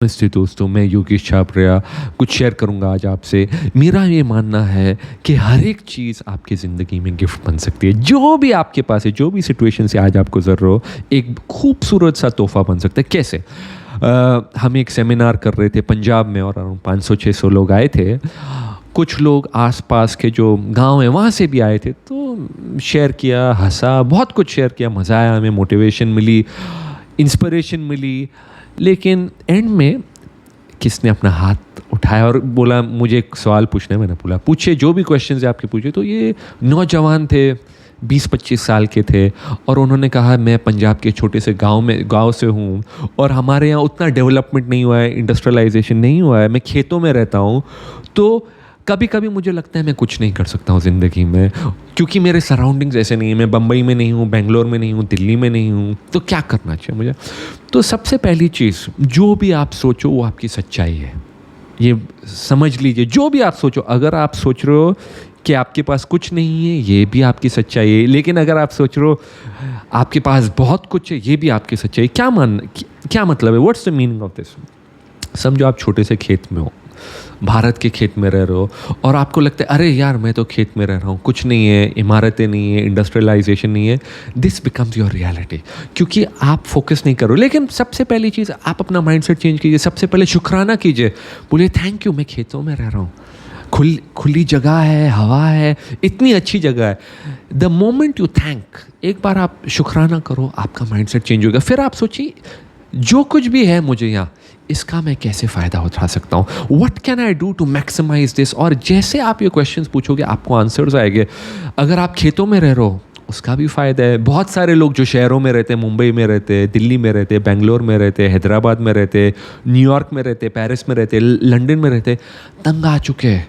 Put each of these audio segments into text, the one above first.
नमस्ते दोस्तों, मैं योगेश छाबड़िया कुछ शेयर करूंगा आज आपसे। मेरा ये मानना है कि हर एक चीज़ आपकी ज़िंदगी में गिफ्ट बन सकती है। जो भी आपके पास है, जो भी सिचुएशन से आज आप गुजर रहे हो, एक खूबसूरत सा तोहफ़ा बन सकता है। कैसे? हम एक सेमिनार कर रहे थे पंजाब में और 500-600 लोग आए थे। कुछ लोग आसपास के जो गांव हैं वहाँ से भी आए थे, तो शेयर किया, हंसा, बहुत कुछ शेयर किया, मज़ा आया, हमें मोटिवेशन मिली, इंस्पिरेशन मिली। लेकिन एंड में किसने अपना हाथ उठाया और बोला मुझे एक सवाल पूछना है। मैंने बोला पूछिए, जो भी क्वेश्चंस है आपके पूछिए। तो ये नौजवान थे, 20-25 साल के थे, और उन्होंने कहा मैं पंजाब के छोटे से गांव से हूँ और हमारे यहाँ उतना डेवलपमेंट नहीं हुआ है, इंडस्ट्रियलाइजेशन नहीं हुआ है, मैं खेतों में रहता हूँ। तो कभी कभी मुझे लगता है मैं कुछ नहीं कर सकता हूँ ज़िंदगी में, क्योंकि मेरे सराउंडिंग्स ऐसे नहीं है। मैं बम्बई में नहीं हूँ, बेंगलोर में नहीं हूँ, दिल्ली में नहीं हूँ। तो क्या करना चाहिए मुझे? तो सबसे पहली चीज़, जो भी आप सोचो वो आपकी सच्चाई है। ये समझ लीजिए, जो भी आप सोचो, अगर आप सोच रहे हो कि आपके पास कुछ नहीं है, ये भी आपकी सच्चाई है। लेकिन अगर आप सोच रहे हो आपके पास बहुत कुछ है, ये भी आपकी सच्चाई है। क्या मतलब है? What's the meaning of this? समझो आप छोटे से खेत में हो, भारत के खेत में रह रहे हो, और आपको लगता है अरे यार मैं तो खेत में रह रहा हूँ, कुछ नहीं है, इमारतें नहीं है, इंडस्ट्रियलाइजेशन नहीं है। दिस बिकम्स योर रियलिटी, क्योंकि आप फोकस नहीं करो। लेकिन सबसे पहली चीज़, आप अपना माइंडसेट चेंज कीजिए। सबसे पहले शुक्राना कीजिए, बोलिए थैंक यू, मैं खेतों में रह रहा हूँ, खुली जगह है, हवा है, इतनी अच्छी जगह है। द मोमेंट यू थैंक, एक बार आप शुक्राना करो, आपका माइंडसेट चेंज होगा। फिर आप सोचिए जो कुछ भी है मुझे यहाँ, इसका मैं कैसे फ़ायदा उठा सकता हूँ, what can I do to maximise this. और जैसे आप ये क्वेश्चंस पूछोगे आपको आंसर्स आएंगे। अगर आप खेतों में रह रहे हो उसका भी फ़ायदा है। बहुत सारे लोग जो शहरों में रहते हैं, मुंबई में रहते हैं, दिल्ली में रहते हैं, बेंगलोर में रहते हैं, हैदराबाद में रहते हैं, न्यूयॉर्क में रहते हैं, पेरिस में रहते हैं, लंदन में रहते हैं, तंग आ चुके हैं।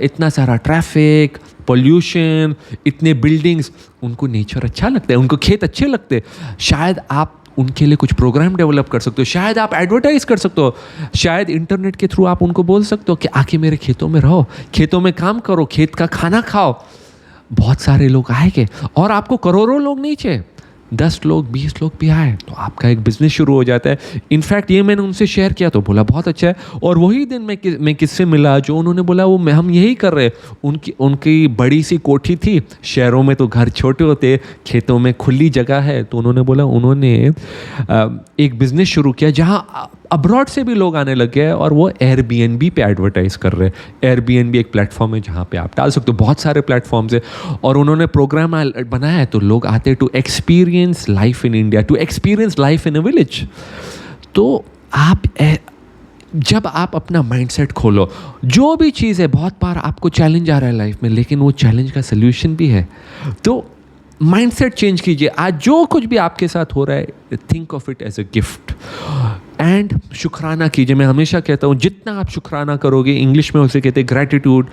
इतना सारा ट्रैफिक, पोल्यूशन, इतने बिल्डिंग्स। उनको नेचर अच्छा लगता है, उनको खेत अच्छे लगते हैं। शायद आप उनके लिए कुछ प्रोग्राम डेवलप कर सकते हो, शायद आप एडवर्टाइज कर सकते हो, शायद इंटरनेट के थ्रू आप उनको बोल सकते हो कि आके मेरे खेतों में रहो, खेतों में काम करो, खेत का खाना खाओ। बहुत सारे लोग आएंगे, और आपको करोड़ों लोग नहीं चाहिए, 10 लोग 20 लोग भी आए तो आपका एक बिजनेस शुरू हो जाता है। इनफैक्ट ये मैंने उनसे शेयर किया तो बोला बहुत अच्छा है। और वही दिन मैं किससे मिला जो उन्होंने बोला वो हम यही कर रहे हैं। उनकी बड़ी सी कोठी थी, शहरों में तो घर छोटे होते, खेतों में खुली जगह है। तो उन्होंने बोला उन्होंने एक बिजनेस शुरू किया जहाँ अब्रॉड से भी लोग आने लग गए, और वो एयरबीएनबी पे एडवर्टाइज कर रहे हैं। एयरबीएनबी एक प्लेटफॉर्म है जहाँ पे आप डाल सकते हो, बहुत सारे प्लेटफॉर्म्स है। और उन्होंने प्रोग्राम बनाया है तो लोग आते to experience life in India, to experience life in a village. तो जब आप अपना माइंडसेट खोलो, जो भी चीज़ है, बहुत बार आपको चैलेंज आ रहा है लाइफ में, लेकिन वो चैलेंज का सल्यूशन भी है। तो माइंडसेट चेंज कीजिए। आज जो कुछ भी आपके साथ हो रहा है, think of it as a gift and शुक्राना कीजिए। मैं हमेशा कहता हूँ जितना आप शुक्राना करोगे, इंग्लिश में उसे कहते हैं ग्रैटिट्यूड,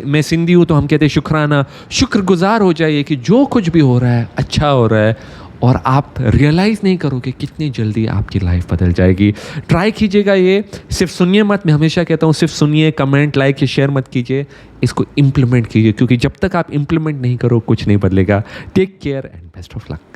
मैं सिंधी हूँ तो हम कहते हैं शुक्राना। शुक्रगुजार हो जाइए कि जो कुछ भी हो रहा है अच्छा हो रहा है, और आप रियलाइज़ नहीं करोगे कितनी जल्दी आपकी लाइफ बदल जाएगी। ट्राई कीजिएगा, ये सिर्फ सुनिए मत। मैं हमेशा कहता हूँ सिर्फ सुनिए, कमेंट, लाइक या शेयर मत कीजिए, इसको इम्प्लीमेंट कीजिए, क्योंकि जब तक आप इम्प्लीमेंट नहीं करो कुछ नहीं बदलेगा। Take care and best of luck.